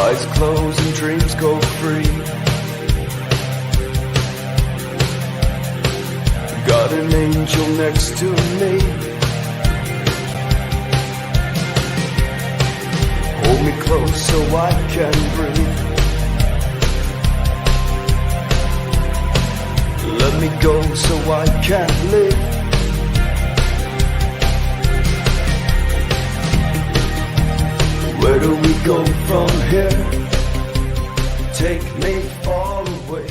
Eyes closed and dreams go free. Got an angel next to me. Hold me close so I can breathe. Let me go so I can live. Where do we go from here? Take me far away.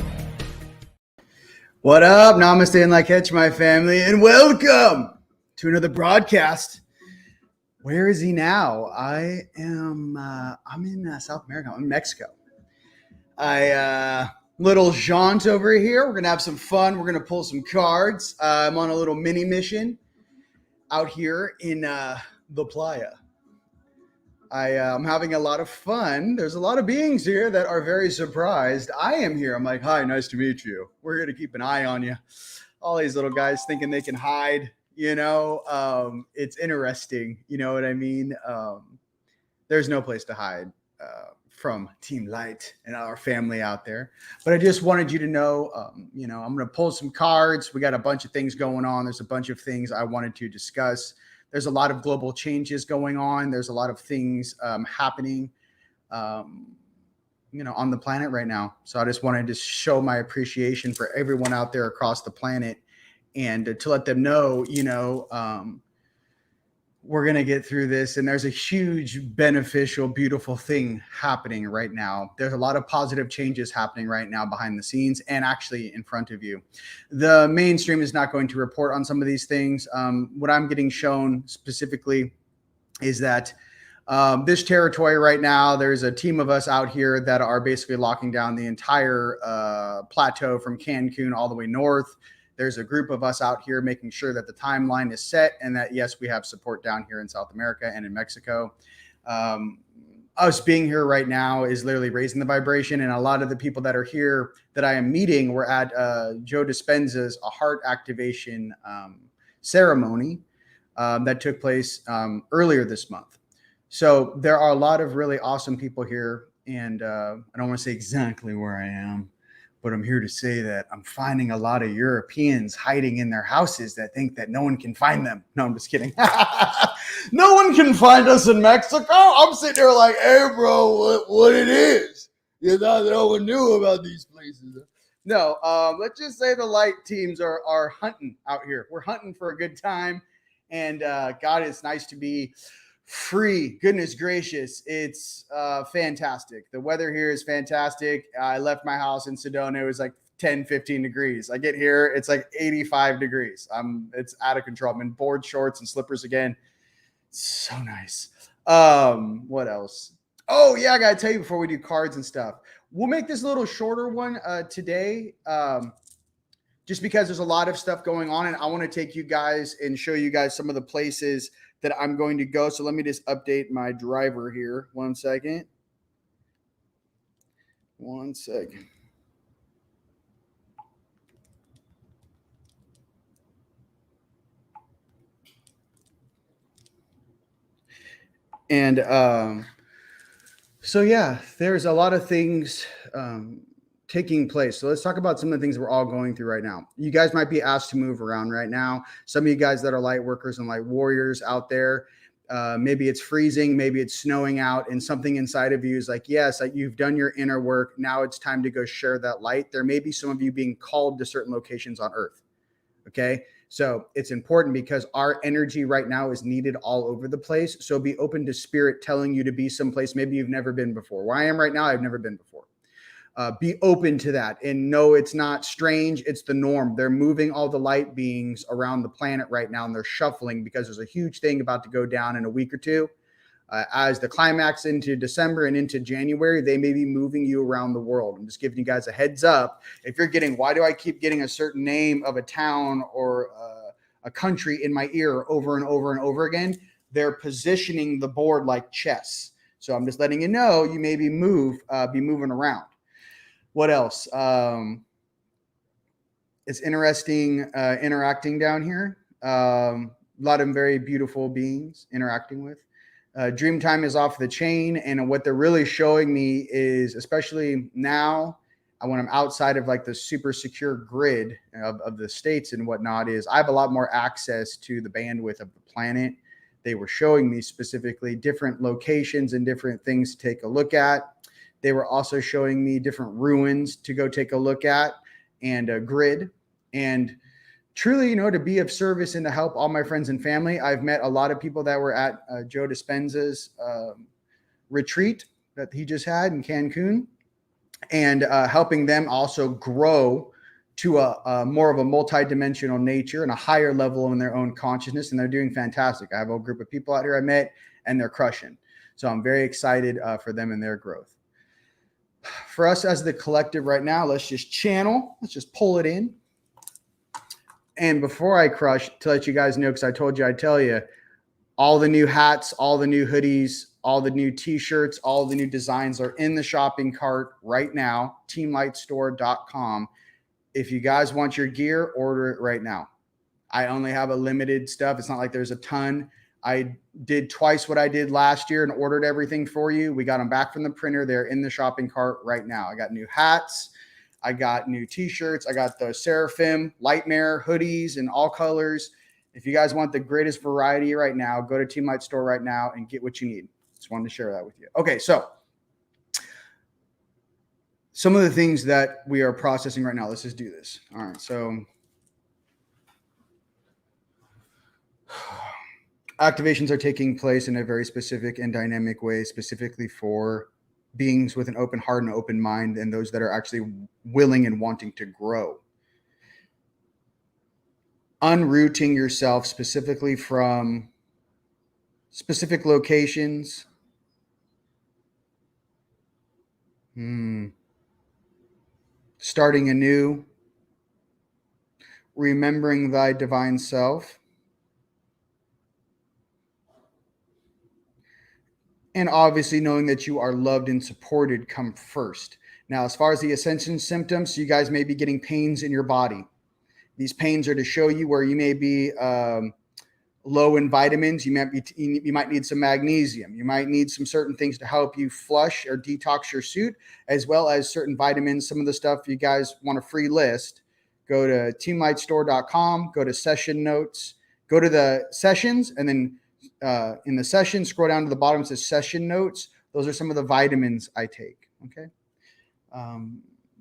What up? Namaste and like my family, and welcome to another broadcast. Where is he now? I'm in South America. I'm in Mexico. Little jaunt over here. We're gonna have some fun. We're gonna pull some cards. I'm on a little mini mission out here in the playa. I'm having a lot of fun. There's a lot of beings here that are very surprised I am here. I'm like, hi, nice to meet you. We're here to keep an eye on you. All these little guys thinking they can hide, it's interesting. You know what I mean? There's no place to hide from Team Light and our family out there. But I just wanted you to know, I'm going to pull some cards. We got a bunch of things going on. There's a bunch of things I wanted to discuss. There's a lot of global changes going on. There's a lot of things happening, on the planet right now. So I just wanted to show my appreciation for everyone out there across the planet, and to let them know, we're going to get through this. And there's a huge, beneficial, beautiful thing happening right now. There's a lot of positive changes happening right now behind the scenes and actually in front of you. The mainstream is not going to report on some of these things. What I'm getting shown specifically is that this territory right now, there's a team of us out here that are basically locking down the entire plateau from Cancun all the way north. There's a group of us out here making sure that the timeline is set and that, yes, we have support down here in South America and in Mexico. Us being here right now is literally raising the vibration. And a lot of the people that are here that I am meeting were at Joe Dispenza's a heart activation ceremony that took place earlier this month. So there are a lot of really awesome people here. And I don't want to say exactly where I am, but I'm here to say that I'm finding a lot of Europeans hiding in their houses that think that no one can find them. No, I'm just kidding. No one can find us in Mexico. I'm sitting there like, hey, bro, what it is? You thought no one knew about these places. No, let's just say the light teams are hunting out here. We're hunting for a good time. And God, it's nice to be free. Goodness gracious. It's fantastic. The weather here is fantastic. I left my house in Sedona. It was like 10, 15 degrees. I get here, it's like 85 degrees. It's out of control. I'm in board shorts and slippers again. So nice. What else? Oh yeah, I gotta tell you before we do cards and stuff. We'll make this a little shorter one today. Just because there's a lot of stuff going on, and I want to take you guys and show you guys some of the places that I'm going to go. So let me just update my driver here. One second. And so yeah, there's a lot of things taking place. So let's talk about some of the things we're all going through right now. You guys might be asked to move around right now. Some of you guys that are light workers and light warriors out there, maybe it's freezing, maybe it's snowing out, and something inside of you is like, yes, you've done your inner work. Now it's time to go share that light. There may be some of you being called to certain locations on earth. Okay. So it's important because our energy right now is needed all over the place. So be open to spirit telling you to be someplace maybe you've never been before. Where I am right now, I've never been before. Be open to that. And no, it's not strange. It's the norm. They're moving all the light beings around the planet right now, and they're shuffling because there's a huge thing about to go down in a week or two. As the climax into December and into January, they may be moving you around the world. I'm just giving you guys a heads up. If you're getting, why do I keep getting a certain name of a town or a country in my ear over and over and over again? They're positioning the board like chess. So I'm just letting you know you may be moving around. What else? It's interesting interacting down here. A lot of very beautiful beings interacting with. Dreamtime is off the chain. And what they're really showing me is, especially now, when I'm outside of like the super secure grid of the states and whatnot, is I have a lot more access to the bandwidth of the planet. They were showing me specifically different locations and different things to take a look at. They were also showing me different ruins to go take a look at, and a grid. And truly, to be of service and to help all my friends and family. I've met a lot of people that were at Joe Dispenza's retreat that he just had in Cancun, and helping them also grow to a more of a multidimensional nature and a higher level in their own consciousness. And they're doing fantastic. I have a group of people out here I met, and they're crushing. So I'm very excited for them and their growth. For us as the collective right now, let's just channel. Let's just pull it in. And before I crush, to let you guys know, because I told you I'd tell you, all the new hats, all the new hoodies, all the new t-shirts, all the new designs are in the shopping cart right now, teamlightstore.com. If you guys want your gear, order it right now. I only have a limited stuff. It's not like there's a ton. I did twice what I did last year and ordered everything for you. We got them back from the printer. They're in the shopping cart right now. I got new hats. I got new t-shirts. I got the Seraphim, Lightmare hoodies in all colors. If you guys want the greatest variety right now, go to TeamLight Store right now and get what you need. Just wanted to share that with you. Okay, so some of the things that we are processing right now. Let's just do this. All right, so activations are taking place in a very specific and dynamic way, specifically for beings with an open heart and open mind, and those that are actually willing and wanting to grow. Unrooting yourself specifically from specific locations. Starting anew. Remembering thy divine self. And obviously knowing that you are loved and supported come first. Now, as far as the ascension symptoms, you guys may be getting pains in your body. These pains are to show you where you may be low in vitamins. You might need some magnesium. You might need some certain things to help you flush or detox your suit, as well as certain vitamins. Some of the stuff you guys want a free list. Go to teamlightstore.com, go to session notes, go to the sessions, and then in the session, scroll down to the bottom, it says session notes. Those are some of the vitamins I take. Okay.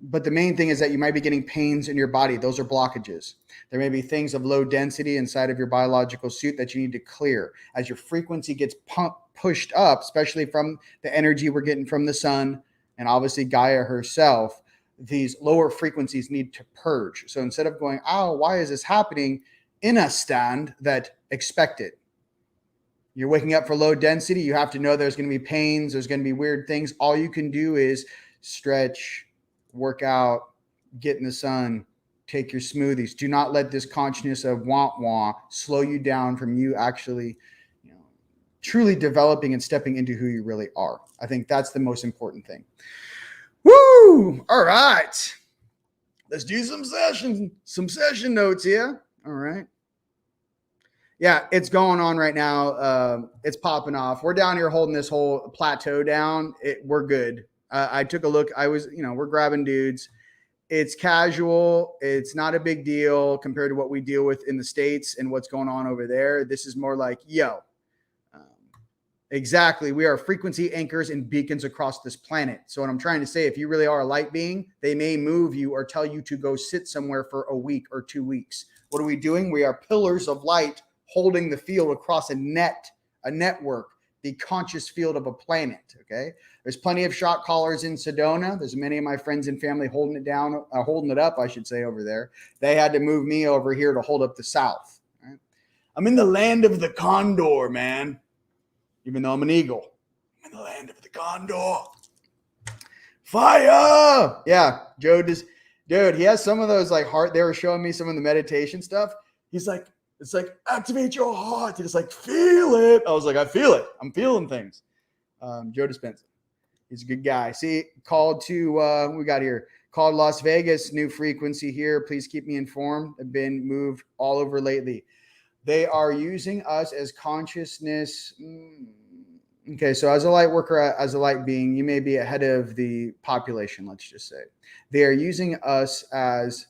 But the main thing is that you might be getting pains in your body. Those are blockages. There may be things of low density inside of your biological suit that you need to clear. As your frequency gets pushed up, especially from the energy we're getting from the sun and obviously Gaia herself, these lower frequencies need to purge. So instead of going, oh, why is this happening? In a stand that expect it. You're waking up for low density. You have to know there's going to be pains. There's going to be weird things. All you can do is stretch, work out, get in the sun, take your smoothies. Do not let this consciousness of wah slow you down from you actually, truly developing and stepping into who you really are. I think that's the most important thing. Woo! All right. Let's do some session notes here. All right. Yeah, it's going on right now. It's popping off. We're down here holding this whole plateau down. We're good. I took a look. We're grabbing dudes. It's casual. It's not a big deal compared to what we deal with in the States and what's going on over there. This is more like, exactly. We are frequency anchors and beacons across this planet. So what I'm trying to say, if you really are a light being, they may move you or tell you to go sit somewhere for a week or 2 weeks. What are we doing? We are pillars of light holding the field across a network, the conscious field of a planet. Okay. There's plenty of shot callers in Sedona. There's many of my friends and family holding it up, I should say, over there. They had to move me over here to hold up the South. Right? I'm in the land of the condor, man. Even though I'm an eagle. I'm in the land of the condor. Fire! Yeah, Joe dude, he has some of those like heart. They were showing me some of the meditation stuff. He's like, it's like, activate your heart. It's like, feel it. I was like, I feel it. I'm feeling things. Joe Dispenza. He's a good guy. See, called to, we got here. Called Las Vegas, new frequency here. Please keep me informed. I've been moved all over lately. They are using us as consciousness. Okay, so as a light worker, as a light being, you may be ahead of the population, let's just say. They are using us as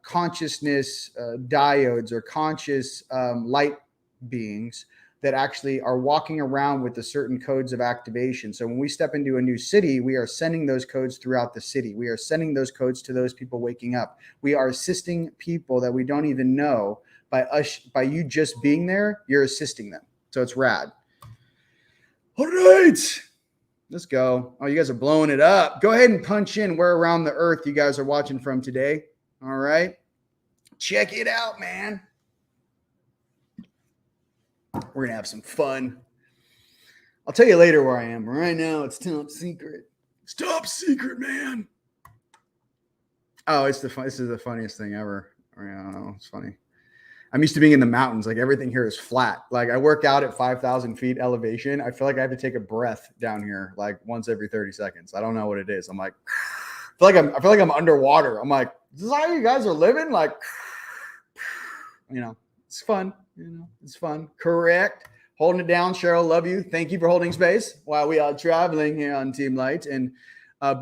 consciousness diodes or conscious light beings that actually are walking around with the certain codes of activation. So when we step into a new city, we are sending those codes throughout the city. We are sending those codes to those people waking up. We are assisting people that we don't even know by you just being there, you're assisting them. So it's rad. All right, let's go. Oh, you guys are blowing it up. Go ahead and punch in where around the earth you guys are watching from today. All right, check it out, man. We're gonna have some fun. I'll tell you later where I am. Right now, it's top secret. It's top secret, man. Oh, this is the funniest thing ever. I don't know. It's funny. I'm used to being in the mountains. Like everything here is flat. Like I work out at 5,000 feet elevation. I feel like I have to take a breath down here like once every 30 seconds. I don't know what it is. I'm like, I feel like I'm underwater. I'm like, is this how you guys are living? Like, it's fun. It's fun. Correct. Holding it down. Cheryl, love you. Thank you for holding space while we are traveling here on Team Light. And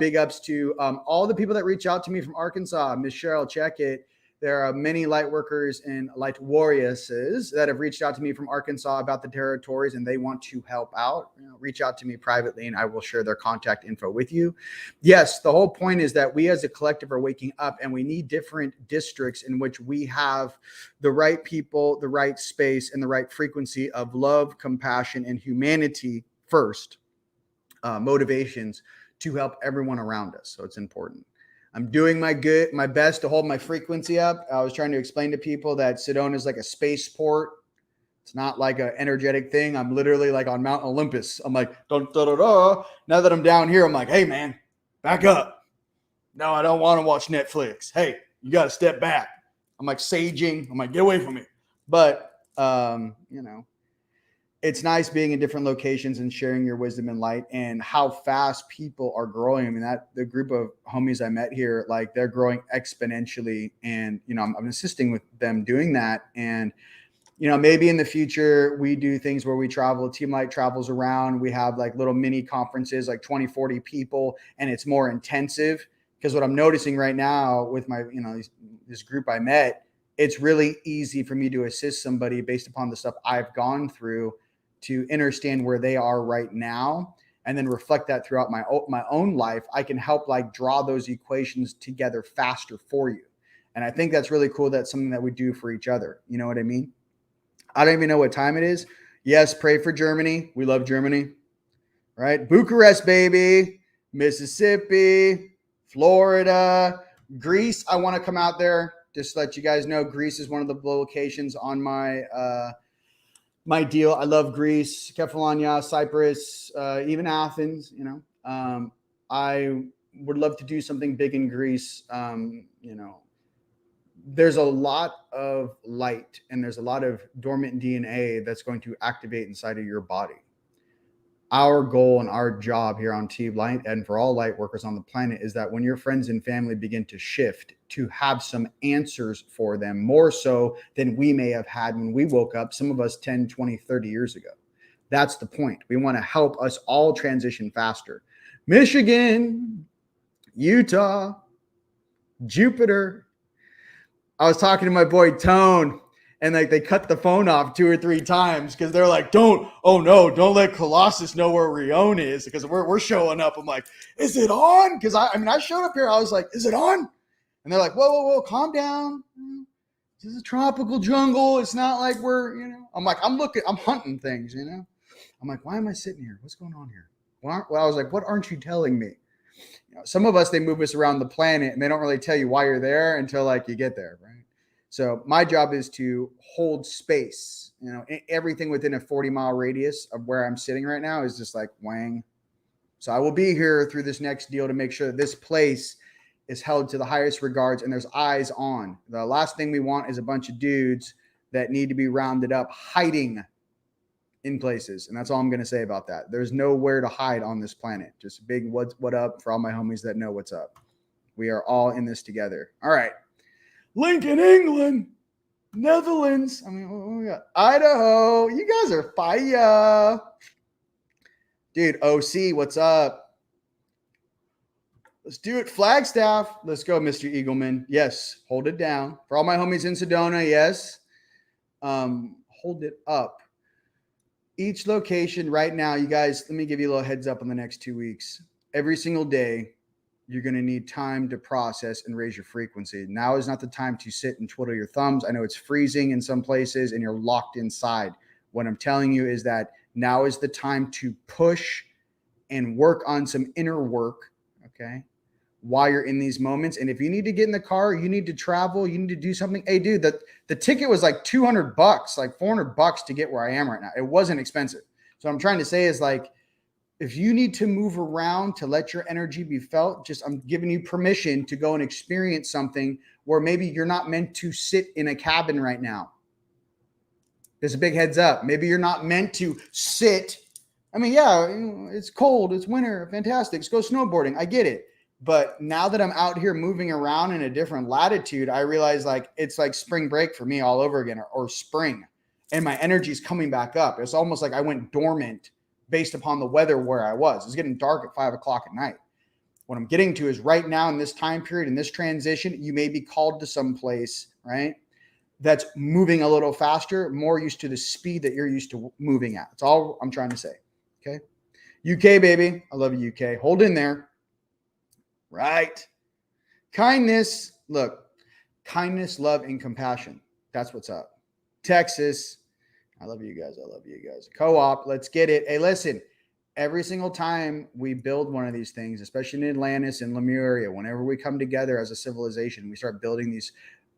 big ups to all the people that reach out to me from Arkansas. Miss Cheryl, check it. There are many light workers and light warriors that have reached out to me from Arkansas about the territories and they want to help out. Reach out to me privately and I will share their contact info with you. Yes, the whole point is that we as a collective are waking up and we need different districts in which we have the right people, the right space, and the right frequency of love, compassion, and humanity first, motivations to help everyone around us. So it's important. I'm doing my best to hold my frequency up. I was trying to explain to people that Sedona is like a spaceport. It's not like an energetic thing. I'm literally like on Mount Olympus. I'm like, dun, dun, dun, dun. Now that I'm down here, I'm like, hey man, back up. No, I don't want to watch Netflix. Hey, you got to step back. I'm like saging. I'm like, get away from me. But, it's nice being in different locations and sharing your wisdom and light and how fast people are growing. I mean, the group of homies I met here, like they're growing exponentially and, I'm assisting with them doing that. And, maybe in the future we do things where we travel, Team Light travels around. We have like little mini conferences, like 20, 40 people, and it's more intensive because what I'm noticing right now with my, this group I met, it's really easy for me to assist somebody based upon the stuff I've gone through to understand where they are right now and then reflect that throughout my own life. I can help like draw those equations together faster for you. And I think that's really cool. That's something that we do for each other. You know what I mean? I don't even know what time it is. Yes, pray for Germany. We love Germany, right? Bucharest, baby, Mississippi, Florida, Greece. I want to come out there. Just to let you guys know, Greece is one of the locations on my my deal. I love Greece, Kefalonia, Cyprus, even Athens. I would love to do something big in Greece. There's a lot of light and there's a lot of dormant DNA that's going to activate inside of your body. Our goal and our job here on Team Light and for all light workers on the planet is that when your friends and family begin to shift, to have some answers for them, more so than we may have had when we woke up, some of us 10, 20, 30 years ago. That's the point. We want to help us all transition faster. Michigan, Utah, Jupiter. I was talking to my boy Tone, and like they cut the phone off 2 or 3 times because they're like, don't let Colossus know where Rion is because we're showing up. I'm like, is it on? Because I showed up here. I was like, is it on? And they're like, whoa, calm down. This is a tropical jungle. It's not like I'm like, I'm hunting things, I'm like, why am I sitting here? What's going on here? Well, I was like, what aren't you telling me? Some of us, they move us around the planet and they don't really tell you why you're there until like you get there, right? So my job is to hold space. Everything within a 40-mile radius of where I'm sitting right now is just like wang. So I will be here through this next deal to make sure that this place is held to the highest regards and there's eyes on. The last thing we want is a bunch of dudes that need to be rounded up hiding in places. And that's all I'm going to say about that. There's nowhere to hide on this planet. Just a big what up for all my homies that know what's up. We are all in this together. All right. Lincoln, England, Netherlands. What we got? Idaho. You guys are fire. Dude, OC, what's up? Let's do it. Flagstaff. Let's go, Mr. Eagleman. Yes, hold it down. For all my homies in Sedona, yes. Hold it up. Each location right now, you guys, let me give you a little heads up on the next 2 weeks. Every single day, you're going to need time to process and raise your frequency. Now is not the time to sit and twiddle your thumbs. I know it's freezing in some places and you're locked inside. What I'm telling you is that now is the time to push and work on some inner work, okay, while you're in these moments. And if you need to get in the car, you need to travel, you need to do something. Hey, dude, the ticket was like $200, like $400 to get where I am right now. It wasn't expensive. So what I'm trying to say is like, if you need to move around to let your energy be felt, just I'm giving you permission to go and experience something where maybe you're not meant to sit in a cabin right now. There's a big heads up. Maybe you're not meant to sit. I mean, yeah, it's cold. It's winter. Fantastic. Let's go snowboarding. I get it. But now that I'm out here moving around in a different latitude, I realize like it's like spring break for me all over again, or spring. And my energy is coming back up. It's almost like I went dormant based upon the weather where I was. It's getting dark at 5 o'clock at night. What I'm getting to is right now in this time period, in this transition, you may be called to some place, right, that's moving a little faster, more used to the speed that you're used to moving at. That's all I'm trying to say, okay? UK, baby. I love you, UK. Hold in there. Right. Kindness. Look, kindness, love, and compassion. That's what's up. Texas. I love you guys. I love you guys. Co-op. Let's get it. Hey, listen, every single time we build one of these things, especially in Atlantis and Lemuria, whenever we come together as a civilization, we start building these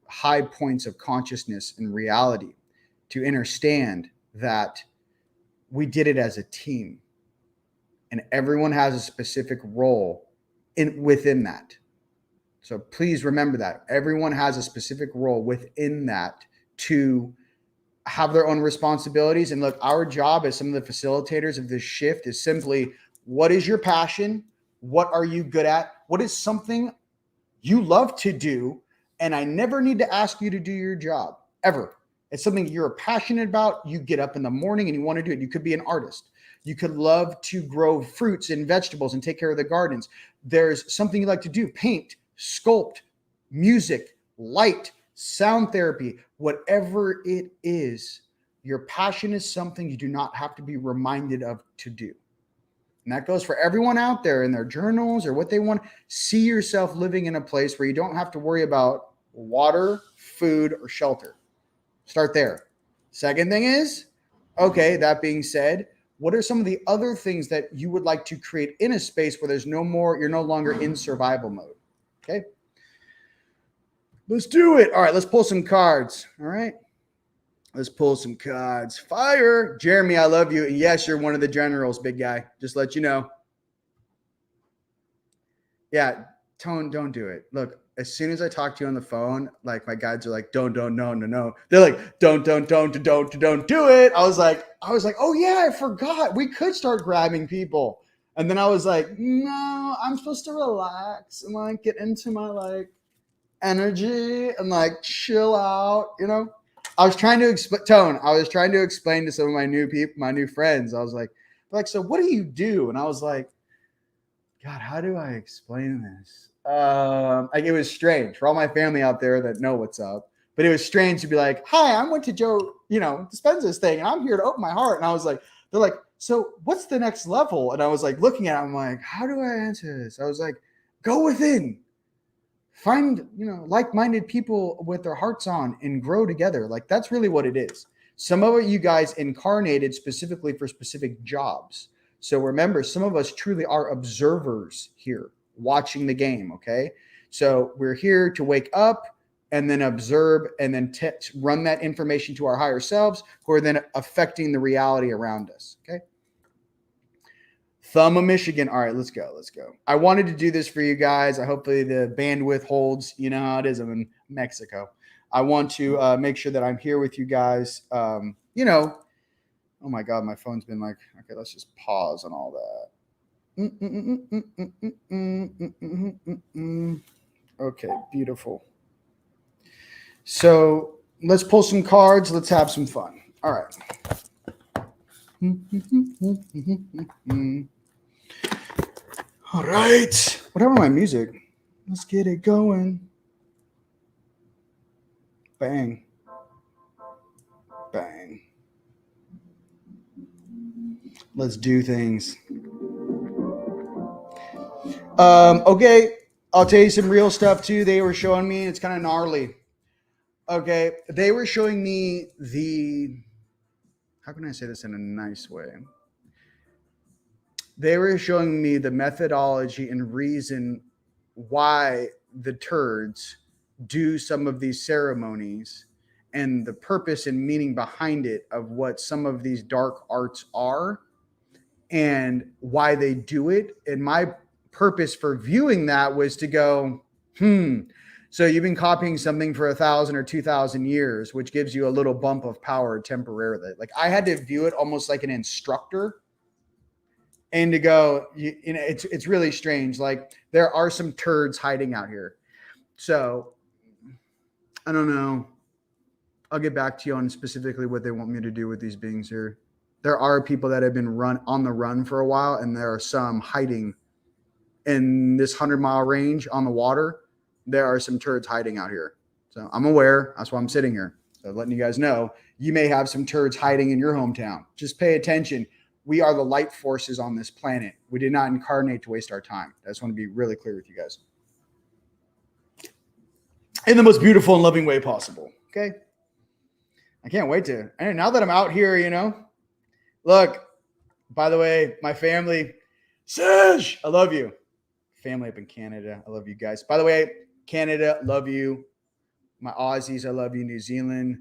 high points of consciousness and reality to understand that we did it as a team and everyone has a specific role within that. So please remember that everyone has a specific role within that to have their own responsibilities. And look, our job as some of the facilitators of this shift is simply, what is your passion? What are you good at? What is something you love to do? And I never need to ask you to do your job ever. It's something you're passionate about. You get up in the morning and you want to do it. You could be an artist. You could love to grow fruits and vegetables and take care of the gardens. There's something you like to do, paint, sculpt, music, light, sound therapy, whatever it is, your passion is something you do not have to be reminded of to do. And that goes for everyone out there in their journals or what they want. See yourself living in a place where you don't have to worry about water, food, or shelter. Start there. Second thing is, okay, that being said, what are some of the other things that you would like to create in a space where you're no longer in survival mode? Okay. Let's do it. All right, let's pull some cards. All right. Let's pull some cards. Fire. Jeremy, I love you. And yes, you're one of the generals, big guy. Just let you know. Yeah, Tone, don't do it. Look, as soon as I talk to you on the phone, like my guides are like, don't, no. They're like, don't do it. I was like, oh yeah, I forgot. We could start grabbing people. And then I was like, no, I'm supposed to relax and like get into my like energy and like chill out, you know? I was trying to explain to some of my new people, my new friends. I was like, so what do you do? And I was like, God, how do I explain this? Like it was strange for all my family out there that know what's up, but it was strange to be like, hi, I went to Joe, Dispenza's thing and I'm here to open my heart. And I was like, they're like, so what's the next level? And I was like, looking at it, I'm like, how do I answer this? I was like, go within. Find, like-minded people with their hearts on and grow together. Like that's really what it is. Some of you guys incarnated specifically for specific jobs. So remember, some of us truly are observers here watching the game. Okay. So we're here to wake up and then observe and then run that information to our higher selves who are then affecting the reality around us. Okay. Thumb of Michigan. All right, let's go. I wanted to do this for you guys. Hopefully the bandwidth holds. You know how it is. I'm in Mexico. I want to make sure that I'm here with you guys. Oh my God, my phone's been like, okay, let's just pause on all that. Okay, beautiful. So let's pull some cards. Let's have some fun. All right. All right. What happened to my music? Let's get it going. Bang. Bang. Let's do things. Okay. I'll tell you some real stuff too. They were showing me, it's kind of gnarly. Okay. They were showing me how can I say this in a nice way? They were showing me the methodology and reason why the turds do some of these ceremonies and the purpose and meaning behind it of what some of these dark arts are and why they do it. And my purpose for viewing that was to go, so you've been copying something for 1,000 or 2,000 years, which gives you a little bump of power temporarily. Like I had to view it almost like an instructor. And to go, it's really strange. Like there are some turds hiding out here. So I don't know. I'll get back to you on specifically what they want me to do with these beings here. There are people that have been on the run for a while, and there are some hiding in this 100-mile range on the water. There are some turds hiding out here. So I'm aware. That's why I'm sitting here. So letting you guys know, you may have some turds hiding in your hometown. Just pay attention. We are the light forces on this planet. We did not incarnate to waste our time. I just want to be really clear with you guys. In the most beautiful and loving way possible. Okay? I can't wait to. And now that I'm out here, look, by the way, my family, Serge, I love you. Family up in Canada, I love you guys. By the way, Canada, love you. My Aussies, I love you. New Zealand,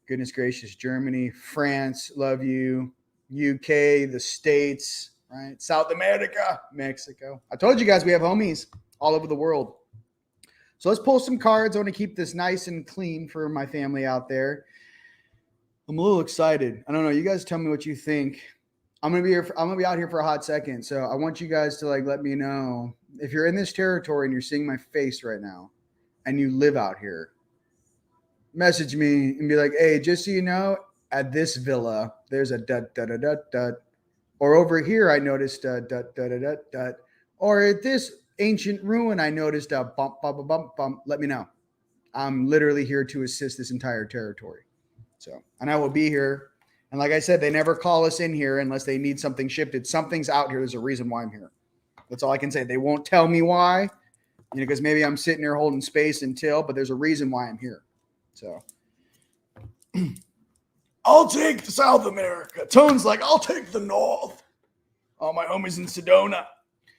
goodness gracious, Germany, France, love you. UK, the States, right? South America, Mexico. I told you guys we have homies all over the world. So let's pull some cards. I want to keep this nice and clean for my family out there. I'm a little excited. I don't know. You guys tell me what you think. I'm gonna be out here for a hot second. So I want you guys to let me know if you're in this territory and you're seeing my face right now and you live out here. Message me and be like, hey, just so you know, at this villa, there's a dot, dot, dot, dot, dot. Or over here, I noticed a dot, dot, dot, dot, dot. Or at this ancient ruin, I noticed a bump, bump, bump, bump. Let me know. I'm literally here to assist this entire territory. So, and I will be here. And like I said, they never call us in here unless they need something shifted. Something's out here. There's a reason why I'm here. That's all I can say. They won't tell me why, because maybe I'm sitting here holding space until, but there's a reason why I'm here. So. I'll take South America. Tone's like, I'll take the North. All my homies in Sedona.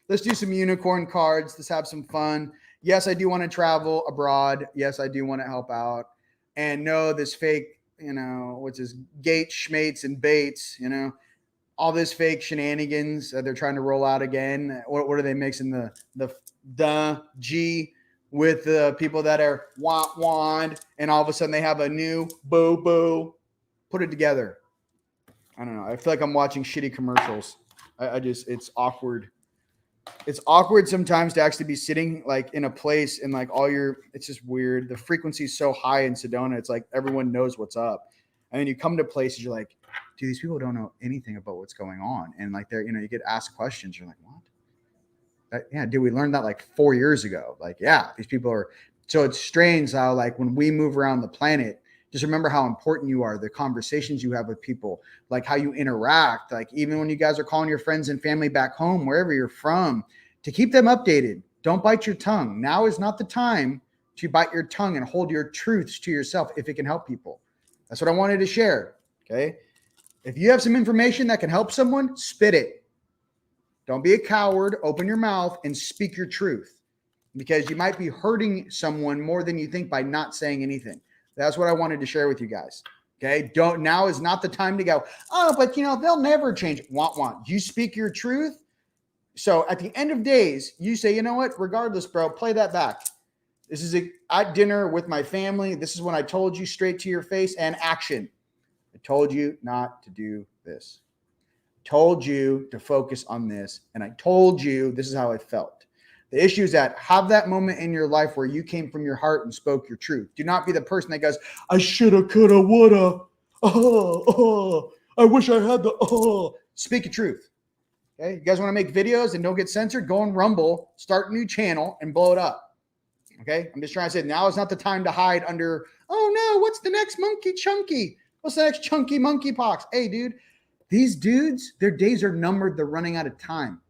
Let's do some unicorn cards. Let's have some fun. Yes, I do want to travel abroad. Yes, I do want to help out. And no, this fake, what's this, Gates, Schmates, and Bates, all this fake shenanigans that they're trying to roll out again. What are they mixing the G with the people that are wand, and all of a sudden they have a new boo. Put it together. I don't know. I feel like I'm watching shitty commercials. It's awkward. It's awkward sometimes to actually be sitting in a place and it's just weird. The frequency is so high in Sedona. It's like everyone knows what's up. And then you come to places, you're like, dude, these people don't know anything about what's going on. And you get asked questions. You're like, what? Dude, we learned that 4 years ago. These people are. So it's strange how when we move around the planet, just remember how important you are, the conversations you have with people, how you interact, even when you guys are calling your friends and family back home, wherever you're from, to keep them updated. Don't bite your tongue. Now is not the time to bite your tongue and hold your truths to yourself if it can help people. That's what I wanted to share, okay? If you have some information that can help someone, spit it. Don't be a coward. Open your mouth and speak your truth, because you might be hurting someone more than you think by not saying anything. That's what I wanted to share with you guys. Okay. Now is not the time to go, oh, but they'll never change. Want. You speak your truth. So at the end of days, you say, you know what? Regardless, bro, play that back. This is at dinner with my family. This is when I told you straight to your face, and action. I told you not to do this. I told you to focus on this. And I told you this is how I felt. The issue is that have that moment in your life where you came from your heart and spoke your truth. Do not be the person that goes, I shoulda, coulda, woulda. I wish I had the, speak of truth. Okay. You guys want to make videos and don't get censored? Go on Rumble, start a new channel and blow it up. Okay. I'm just trying to say now is not the time to hide under, oh no, what's the next monkey chunky? What's the next chunky monkeypox? Hey, dude, these dudes, their days are numbered. They're running out of time.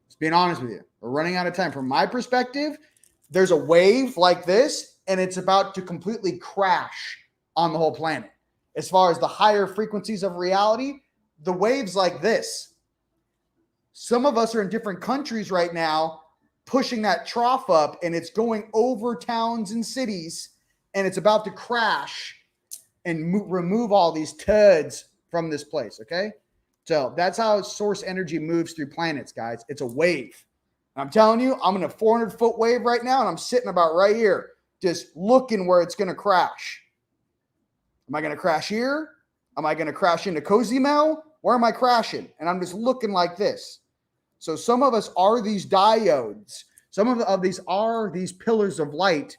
Just being honest with you. We're running out of time. From my perspective, there's a wave like this, and it's about to completely crash on the whole planet. As far as the higher frequencies of reality, the waves like this. Some of us are in different countries right now pushing that trough up, and it's going over towns and cities, and it's about to crash and remove all these turds from this place, okay? So that's how source energy moves through planets, guys. It's a wave. I'm telling you, I'm in a 400-foot wave right now, and I'm sitting about right here, just looking where it's going to crash. Am I going to crash here? Am I going to crash into Cozumel? Where am I crashing? And I'm just looking like this. So some of us are these diodes. Some of these are these pillars of light,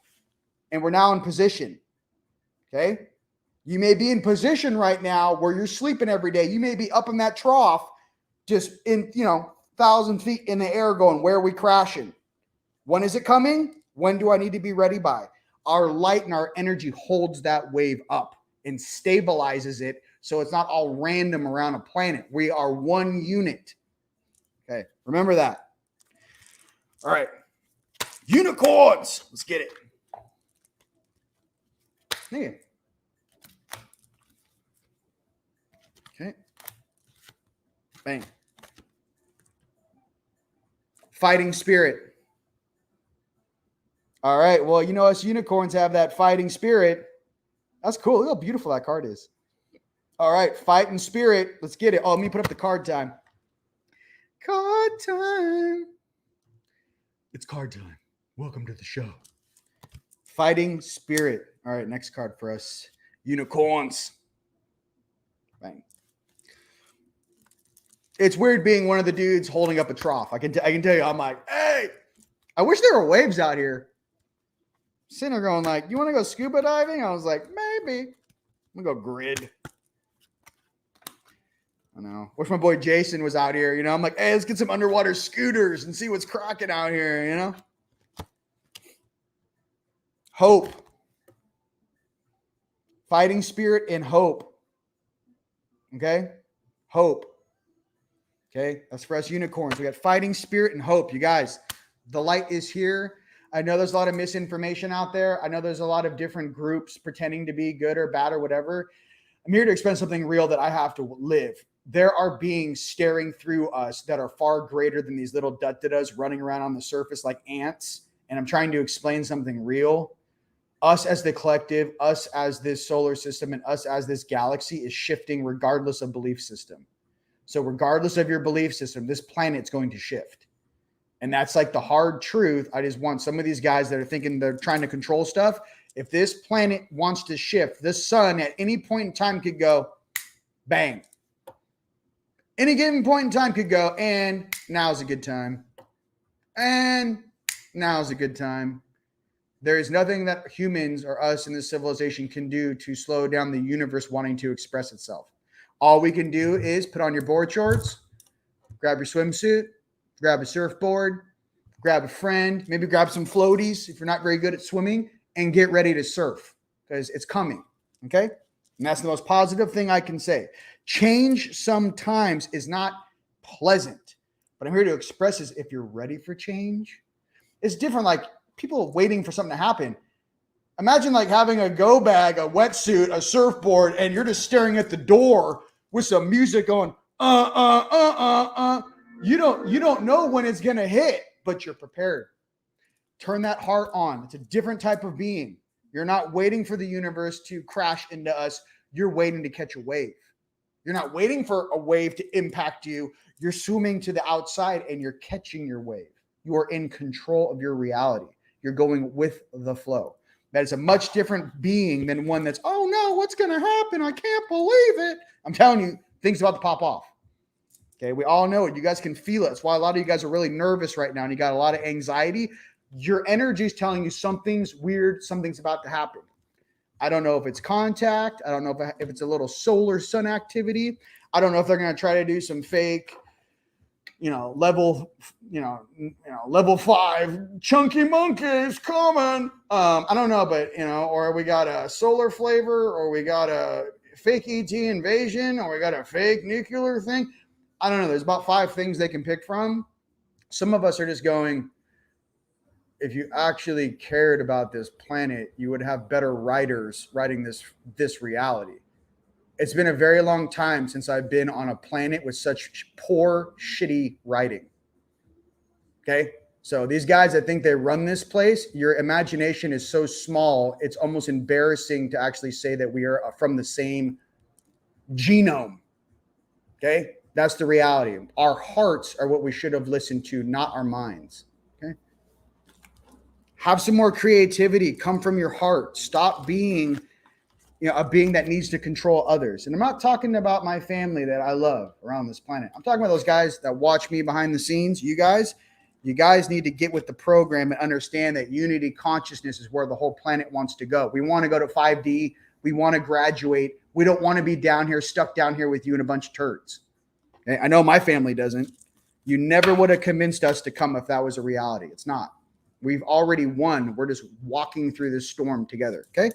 and we're now in position, okay? You may be in position right now where you're sleeping every day. You may be up in that trough, just in, 1,000 feet in the air going, where are we crashing? When is it coming? When do I need to be ready by? Our light and our energy holds that wave up and stabilizes it so it's not all random around a planet. We are one unit. Okay, remember that. All right. Unicorns. Let's get it. Yeah. Okay. Bang. Fighting spirit. All right. Well, us unicorns have that fighting spirit. That's cool. Look how beautiful that card is. All right. Fighting spirit. Let's get it. Oh, let me put up the card time. Card time. It's card time. Welcome to the show. Fighting spirit. All right. Next card for us. Unicorns. Bang. It's weird being one of the dudes holding up a trough. I can tell you, I'm like, hey, I wish there were waves out here. Sitting there going like, you want to go scuba diving? I was like, maybe. I'm going to go grid. I know. Wish my boy Jason was out here. I'm like, hey, let's get some underwater scooters and see what's cracking out here, Hope. Fighting spirit and hope. Okay? Hope. Okay, that's for us unicorns. We got fighting spirit and hope. You guys, the light is here. I know there's a lot of misinformation out there. I know there's a lot of different groups pretending to be good or bad or whatever. I'm here to explain something real that I have to live. There are beings staring through us that are far greater than these little dut-da-das running around on the surface like ants. And I'm trying to explain something real. Us as the collective, us as this solar system, and us as this galaxy is shifting regardless of belief system. So regardless of your belief system, this planet's going to shift. And that's like the hard truth. I just want some of these guys that are thinking they're trying to control stuff. If this planet wants to shift, this sun at any point in time could go bang. Any given point in time could go, and now's a good time. And now's a good time. There is nothing that humans or us in this civilization can do to slow down the universe wanting to express itself. All we can do is put on your board shorts, grab your swimsuit, grab a surfboard, grab a friend, maybe grab some floaties if you're not very good at swimming, and get ready to surf because it's coming, okay? And that's the most positive thing I can say. Change sometimes is not pleasant, but I'm here to express is if you're ready for change. It's different, like people waiting for something to happen. Imagine like having a go bag, a wetsuit, a surfboard, and you're just staring at the door with some music going, You don't know when it's going to hit, but you're prepared. Turn that heart on. It's a different type of being. You're not waiting for the universe to crash into us. You're waiting to catch a wave. You're not waiting for a wave to impact you. You're swimming to the outside and you're catching your wave. You are in control of your reality. You're going with the flow. That is a much different being than one that's, oh no, what's going to happen? I can't believe it. I'm telling you, things about to pop off. Okay, we all know it. You guys can feel it. That's why a lot of you guys are really nervous right now and you got a lot of anxiety. Your energy is telling you something's weird, something's about to happen. I don't know if it's contact. I don't know if it's a little solar sun activity. I don't know if they're going to try to do some fake, level 5 chunky monkeys coming. I don't know, but or we got a solar flavor, or we got a fake ET invasion, or we got a fake nuclear thing. I don't know. There's about 5 things they can pick from. Some of us are just going, if you actually cared about this planet, you would have better writers writing this reality. It's been a very long time since I've been on a planet with such poor, shitty writing. Okay? So these guys that think they run this place, your imagination is so small, it's almost embarrassing to actually say that we are from the same genome. Okay? That's the reality. Our hearts are what we should have listened to, not our minds. Okay? Have some more creativity. Come from your heart. Stop being a being that needs to control others. And I'm not talking about my family that I love around this planet. I'm talking about those guys that watch me behind the scenes. You guys need to get with the program and understand that unity consciousness is where the whole planet wants to go. We want to go to 5D. We want to graduate. We don't want to be stuck down here with you and a bunch of turds. Okay? I know my family doesn't. You never would have convinced us to come if that was a reality. It's not. We've already won. We're just walking through this storm together. Okay?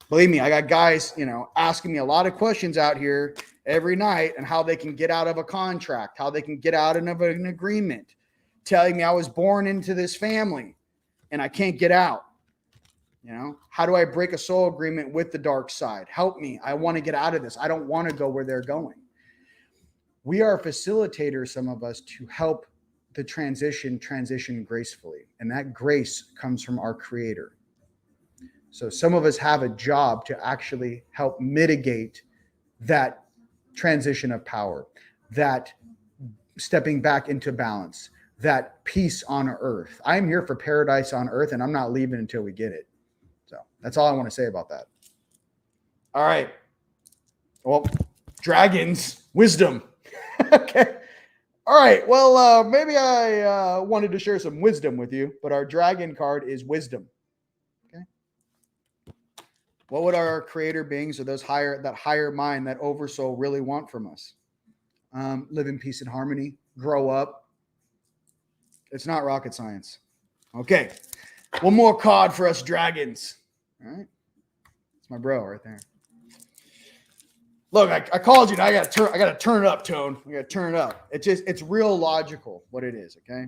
Believe me, I got guys, asking me a lot of questions out here every night on how they can get out of a contract, how they can get out of an agreement, telling me I was born into this family and I can't get out. How do I break a soul agreement with the dark side? Help me. I want to get out of this. I don't want to go where they're going. We are facilitators, some of us, to help the transition gracefully. And that grace comes from our Creator. So some of us have a job to actually help mitigate that transition of power, that stepping back into balance, that peace on earth. I'm here for paradise on earth, and I'm not leaving until we get it. So that's all I want to say about that. All right. Well, dragons, wisdom. Okay. All right. Well, maybe I wanted to share some wisdom with you, but our dragon card is wisdom. What would our creator beings or that higher mind, that oversoul really want from us? Live in peace and harmony, grow up. It's not rocket science. Okay. One more card for us dragons. All right. It's my bro right there. Look, I called you. Now I got to turn it up, Tone. We got to turn it up. It's real logical what it is. Okay.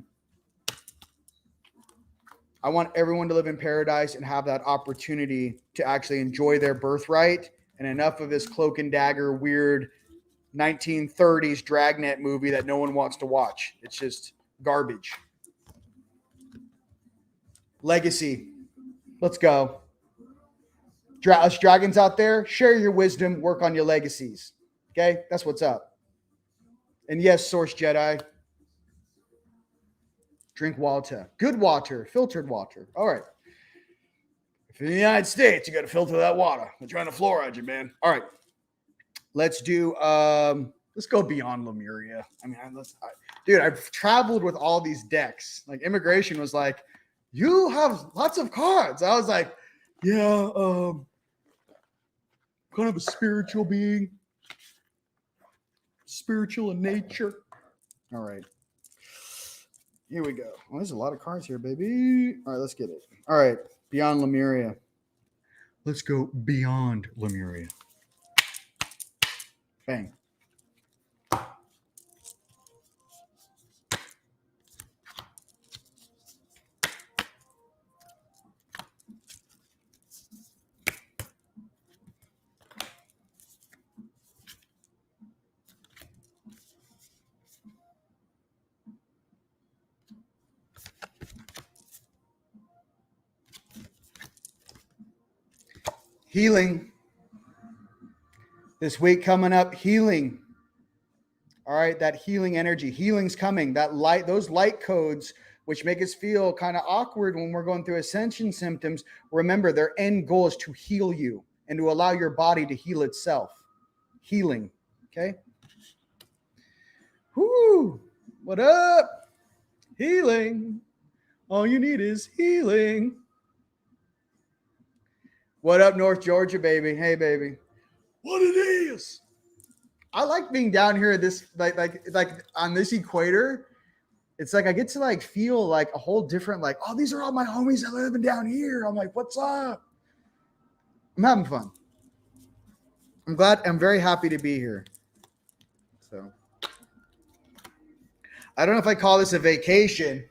I want everyone to live in paradise and have that opportunity to actually enjoy their birthright, and enough of this cloak and dagger weird 1930s dragnet movie that no one wants to watch. It's just garbage. Legacy. Let's go. Us dragons out there, share your wisdom, work on your legacies. Okay? That's what's up. And yes, Source Jedi. Drink water. Good water. Filtered water. All right. If you're in the United States, you got to filter that water. They're trying to fluoride you, man. All right. Let's do, let's go beyond Lemuria. I mean, dude, I've traveled with all these decks. Like, immigration was like, you have lots of cards. I was like, yeah, kind of a spiritual being. Spiritual in nature. All right. Here we go. Well, there's a lot of cards here, baby. All right, let's get it. All right, beyond Lemuria. Let's go beyond Lemuria. Bang. Healing. This week coming up, healing. All right, that healing energy. Healing's coming. That light, those light codes, which make us feel kind of awkward when we're going through ascension symptoms. Remember, their end goal is to heal you and to allow your body to heal itself. Healing. Okay. Whoo! What up? Healing. All you need is healing. What up, North Georgia, baby? Hey, baby. What it is? I like being down here. This like on this equator. It's like I get to like feel like a whole different like. Oh, these are all my homies that live down here. I'm like, what's up? I'm having fun. I'm glad. I'm very happy to be here. So I don't know if I call this a vacation.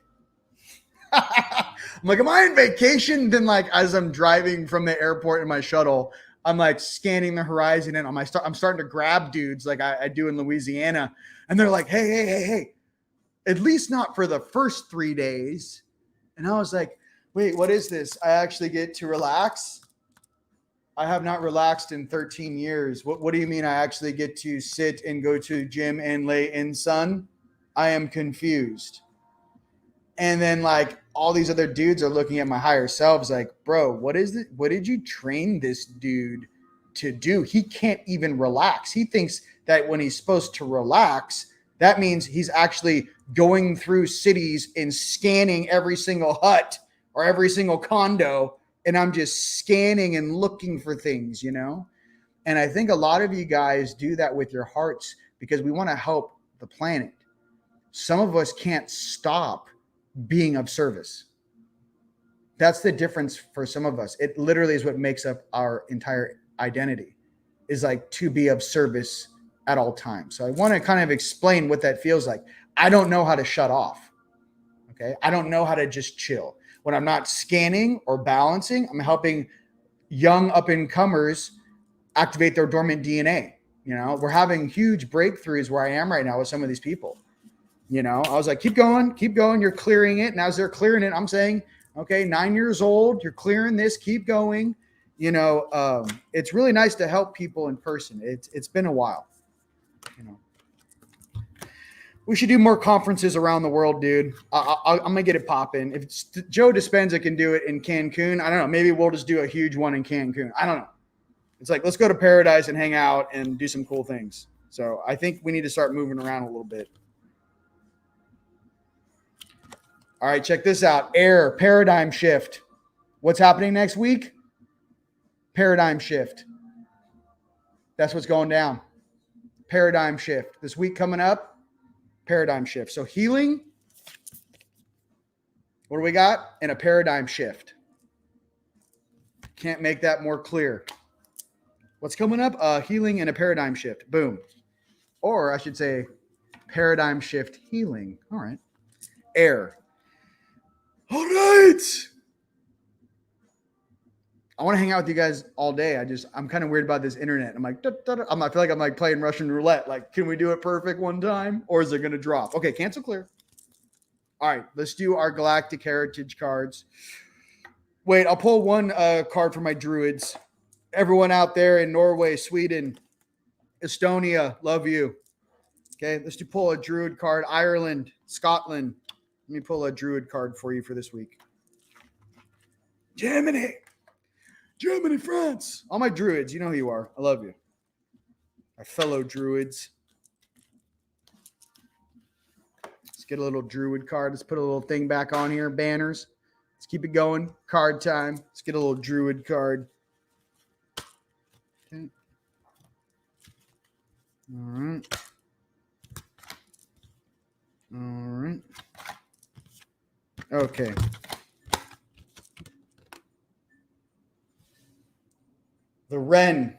I'm like, am I on vacation? Then like as I'm driving from the airport in my shuttle, I'm like scanning the horizon and I'm starting to grab dudes like I do in Louisiana. And they're like, hey, at least not for the first 3 days. And I was like, wait, what is this? I actually get to relax? I have not relaxed in 13 years. What do you mean I actually get to sit and go to the gym and lay in sun? I am confused. And then like all these other dudes are looking at my higher selves like, bro, what is it? What did you train this dude to do? He can't even relax. He thinks that when he's supposed to relax, that means he's actually going through cities and scanning every single hut or every single condo. And I'm just scanning and looking for things, you know? And I think a lot of you guys do that with your hearts because we want to help the planet. Some of us can't stop being of service. That's the difference for some of us. It literally is what makes up our entire identity, is like to be of service at all times. So I want to kind of explain what that feels like. I don't know how to shut off. Okay. I don't know how to just chill. When I'm not scanning or balancing, I'm helping young up and comers activate their dormant DNA. You know, we're having huge breakthroughs where I am right now with some of these people. You know, I was like, keep going. You're clearing it. And as they're clearing it, I'm saying, okay, 9 years old, you're clearing this, keep going. You know, it's really nice to help people in person. It's been a while. You know, we should do more conferences around the world, dude. I'm gonna get it popping. If Joe Dispenza can do it in Cancun, I don't know. Maybe we'll just do a huge one in Cancun. I don't know. It's like, let's go to Paradise and hang out and do some cool things. So I think we need to start moving around a little bit. All right, check this out. Air, paradigm shift. What's happening next week? Paradigm shift. That's what's going down. Paradigm shift. This week coming up, paradigm shift. So healing, what do we got? And a paradigm shift. Can't make that more clear. What's coming up? Healing and a paradigm shift. Boom. Or I should say paradigm shift healing. All right. Air. All right. I want to hang out with you guys all day. I'm kind of weird about this internet. I'm like, I feel like I'm like playing Russian roulette. Like, can we do it perfect one time or is it going to drop? Okay. Cancel clear. All right. Let's do our Galactic Heritage cards. Wait, I'll pull one card for my Druids. Everyone out there in Norway, Sweden, Estonia, love you. Okay. Let's pull a Druid card. Ireland, Scotland. Let me pull a Druid card for you for this week. Germany, France. All my Druids, you know who you are. I love you. My fellow Druids. Let's get a little Druid card. Let's put a little thing back on here. Banners. Let's keep it going. Card time. Let's get a little Druid card. Okay. All right. All right. Okay. The Wren.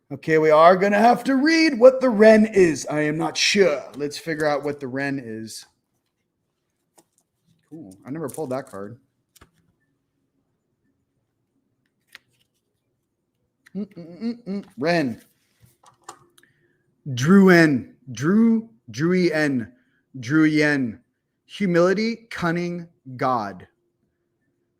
Okay, we are going to have to read what the Wren is. I am not sure. Let's figure out what the Wren is. Cool. I never pulled that card. Wren. Druyen. Humility, cunning, God.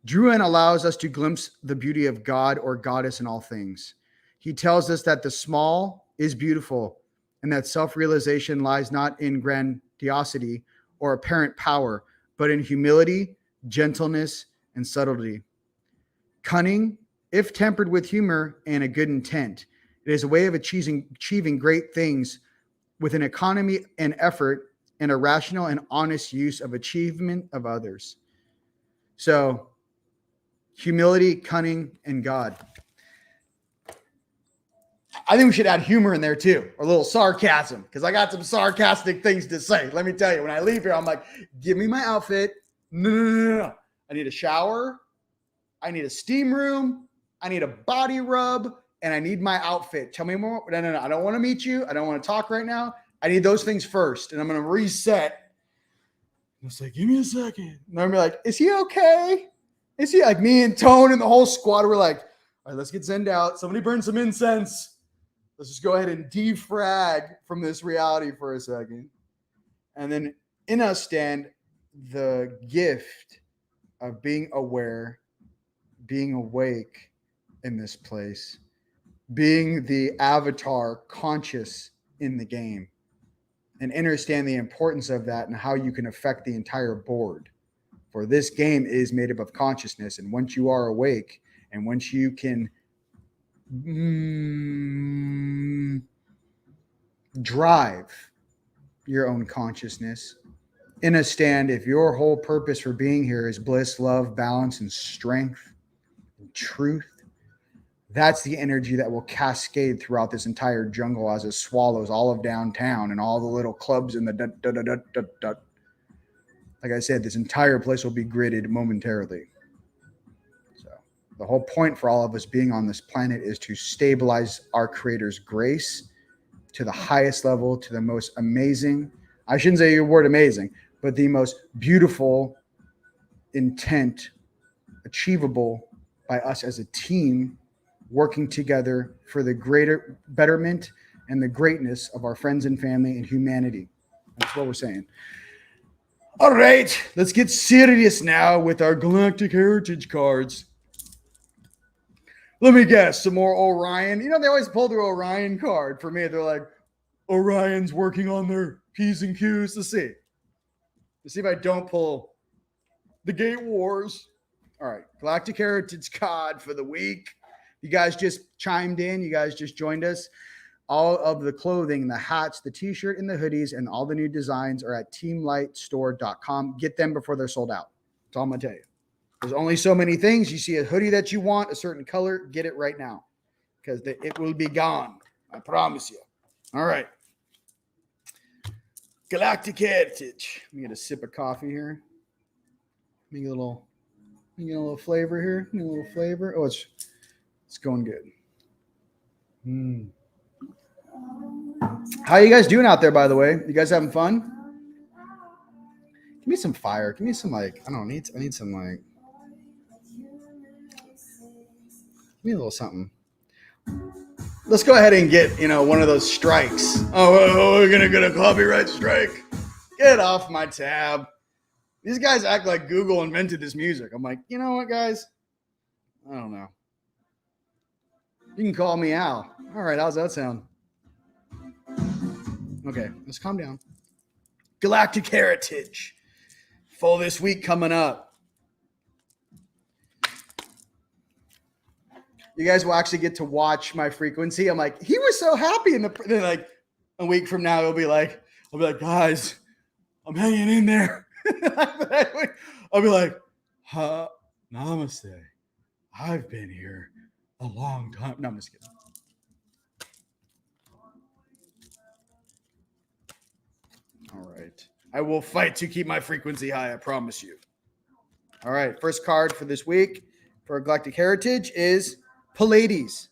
Druid allows us to glimpse the beauty of God or goddess in all things. He tells us that the small is beautiful and that self-realization lies not in grandiosity or apparent power, but in humility, gentleness, and subtlety. Cunning, if tempered with humor and a good intent, it is a way of achieving great things with an economy and effort and a rational and honest use of achievement of others. So humility, cunning, and God. I think we should add humor in there too, or a little sarcasm, because I got some sarcastic things to say. Let me tell you, when I leave here, I'm like, give me my outfit. No. I need a shower. I need a steam room. I need a body rub. And I need my outfit. Tell me more. No. I don't want to meet you. I don't want to talk right now. I need those things first. And I'm going to reset. It's like, give me a second. And I'm like, is he okay? Is he like me and Tone and the whole squad? We're like, all right, let's get Zend out. Somebody burn some incense. Let's just go ahead and defrag from this reality for a second. And then in us stand the gift of being aware, being awake in this place, being the avatar conscious in the game, and understand the importance of that and how you can affect the entire board. For this game is made up of consciousness. And once you are awake and once you can drive your own consciousness in a stand, if your whole purpose for being here is bliss, love, balance, and strength and truth, that's the energy that will cascade throughout this entire jungle as it swallows all of downtown and all the little clubs in the like I said, this entire place will be gridded momentarily. So the whole point for all of us being on this planet is to stabilize our creator's grace to the highest level, to the most amazing, I shouldn't say your word amazing, but the most beautiful intent achievable by us as a team working together for the greater betterment and the greatness of our friends and family and humanity. That's what we're saying. All right, let's get serious now with our Galactic Heritage cards. Let me guess, some more Orion. You know, they always pull their Orion card. For me, they're like, Orion's working on their P's and Q's. Let's see. Let's see if I don't pull the Gate Wars. All right, Galactic Heritage card for the week. You guys just chimed in. You guys just joined us. All of the clothing, the hats, the t-shirt, and the hoodies, and all the new designs are at teamlightstore.com. Get them before they're sold out. That's all I'm going to tell you. There's only so many things. You see a hoodie that you want, a certain color, get it right now because it will be gone. I promise you. All right. Galactic Heritage. Let me get a sip of coffee here. Let me get a little flavor here. Get a little flavor. Oh, it's going good. How you guys doing out there, by the way? You guys having fun? Give me some fire. Give me some, like, I need some, like, give me a little something. Let's go ahead and get, one of those strikes. Oh, we're going to get a copyright strike. Get off my tab. These guys act like Google invented this music. I'm like, you know what, guys? I don't know. You can call me Al. All right, how's that sound? Okay, let's calm down. Galactic Heritage. Full this week coming up. You guys will actually get to watch my frequency. I'm like, he was so happy. Then like a week from now, I'll be like, guys, I'm hanging in there. I'll be like, namaste. I've been here a long time. No, I'm just kidding. All right. I will fight to keep my frequency high, I promise you. All right. First card for this week for Galactic Heritage is Pleiades.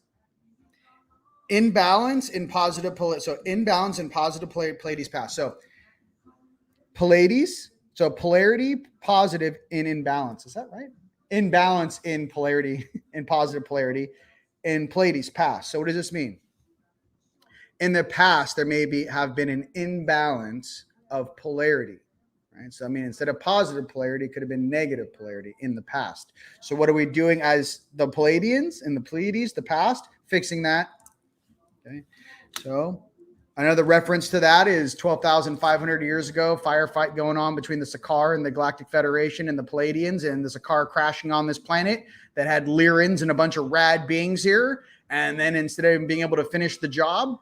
Imbalance in positive Pleiades. So imbalance in positive Pleiades pass. So Pleiades. So polarity positive in imbalance. Is that right? Imbalance in polarity, in positive polarity, in Pleiades pass. So what does this mean? In the past, there have been an imbalance of polarity, right? So, instead of positive polarity, it could have been negative polarity in the past. So what are we doing as the Pleiadians and the Pleiades, the past, fixing that? Okay. So another reference to that is 12,500 years ago, firefight going on between the Sakaar and the Galactic Federation and the Pleiadians, and the Sakaar crashing on this planet that had Lyrans and a bunch of rad beings here. And then instead of being able to finish the job,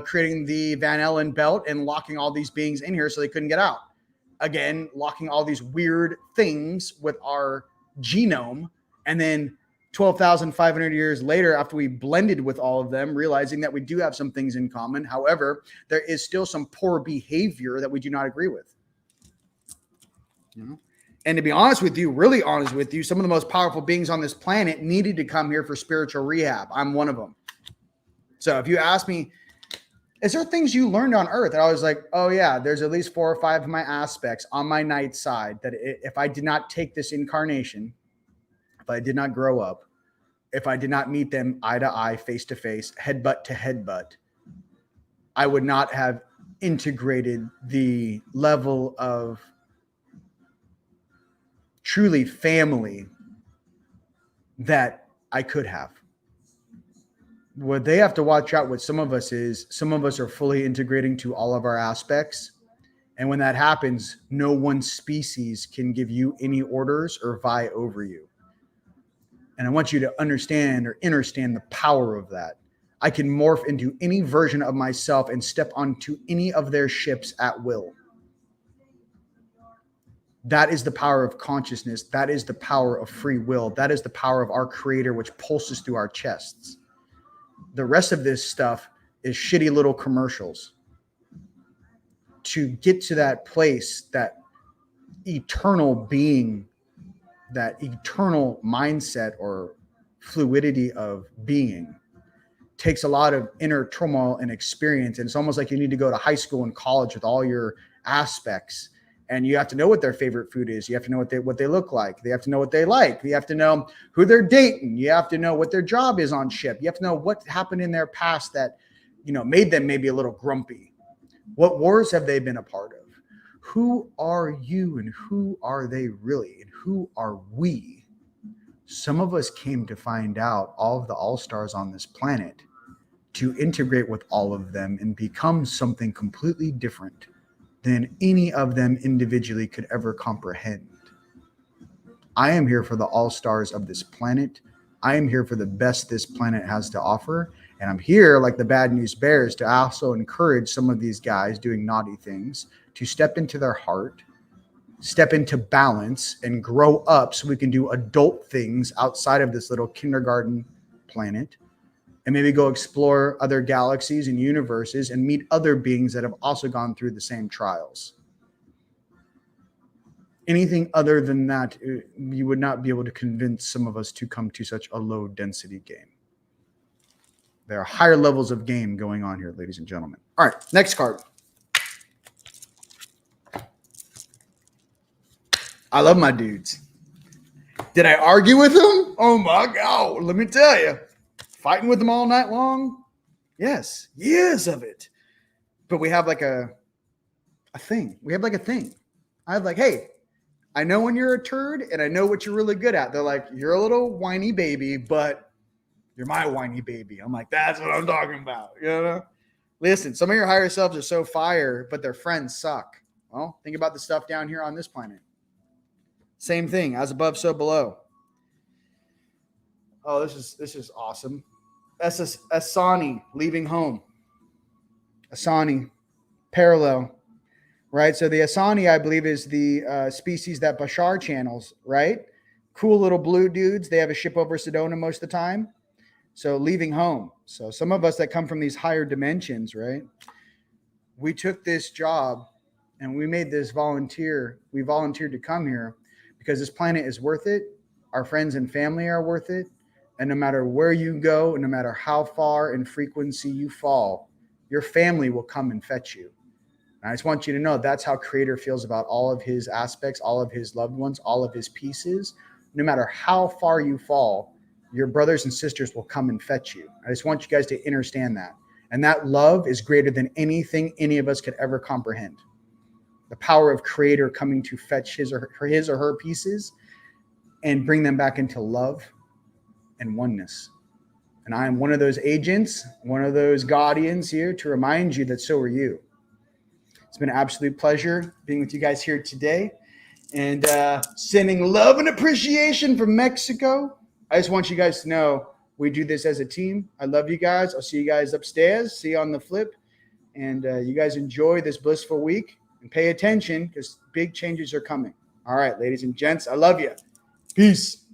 creating the Van Allen belt and locking all these beings in here so they couldn't get out. Again, locking all these weird things with our genome, and then 12,500 years later, after we blended with all of them, realizing that we do have some things in common. However, there is still some poor behavior that we do not agree with. You know? And to be honest with you, really honest with you, some of the most powerful beings on this planet needed to come here for spiritual rehab. I'm one of them. So if you ask me, is there things you learned on Earth? And I was like, oh yeah, there's at least 4 or 5 of my aspects on my night side that if I did not take this incarnation, if I did not grow up, if I did not meet them eye to eye, face to face, headbutt to headbutt, I would not have integrated the level of truly family that I could have. What they have to watch out with some of us is some of us are fully integrating to all of our aspects. And when that happens, no one species can give you any orders or vie over you. And I want you to understand or understand the power of that. I can morph into any version of myself and step onto any of their ships at will. That is the power of consciousness. That is the power of free will. That is the power of our creator, which pulses through our chests. The rest of this stuff is shitty little commercials. To get to that place, that eternal being, that eternal mindset or fluidity of being, takes a lot of inner turmoil and experience. And it's almost like you need to go to high school and college with all your aspects. And you have to know what their favorite food is. You have to know what they look like. They have to know what they like. You have to know who they're dating. You have to know what their job is on ship. You have to know what happened in their past that, you know, made them maybe a little grumpy. What wars have they been a part of? Who are you and who are they really? And who are we? Some of us came to find out all of the all-stars on this planet to integrate with all of them and become something completely different than any of them individually could ever comprehend. I am here for the all-stars of this planet. I am here for the best this planet has to offer. And I'm here, like the Bad News Bears, to also encourage some of these guys doing naughty things to step into their heart, step into balance, and grow up so we can do adult things outside of this little kindergarten planet. And maybe go explore other galaxies and universes and meet other beings that have also gone through the same trials. Anything other than that, you would not be able to convince some of us to come to such a low density game. There are higher levels of game going on here, ladies and gentlemen. All right, next card. I love my dudes. Did I argue with them? Oh my God, let me tell you. Fighting with them all night long? Yes, years of it. But we have like a thing. We have like a thing. I have like, hey, I know when you're a turd and I know what you're really good at. They're like, you're a little whiny baby, but you're my whiny baby. I'm like, that's what I'm talking about. You know? Listen, some of your higher selves are so fire, but their friends suck. Well, think about the stuff down here on this planet. Same thing, as above, so below. Oh, this is awesome. Asani, leaving home. Asani, parallel, right? So the Asani, I believe, is the species that Bashar channels, right? Cool little blue dudes. They have a ship over Sedona most of the time. So leaving home. So some of us that come from these higher dimensions, right? We took this job and we made this volunteer. We volunteered to come here because this planet is worth it. Our friends and family are worth it. And no matter where you go, and no matter how far in frequency you fall, your family will come and fetch you. And I just want you to know that's how Creator feels about all of his aspects, all of his loved ones, all of his pieces. No matter how far you fall, your brothers and sisters will come and fetch you. I just want you guys to understand that. And that love is greater than anything any of us could ever comprehend. The power of Creator coming to fetch his or her pieces and bring them back into love and oneness. And I am one of those agents, one of those guardians here to remind you that so are you. It's been an absolute pleasure being with you guys here today and sending love and appreciation from Mexico. I just want you guys to know we do this as a team. I love you guys. I'll see you guys upstairs. See you on the flip. And you guys enjoy this blissful week and pay attention because big changes are coming. All right, ladies and gents, I love you. Peace.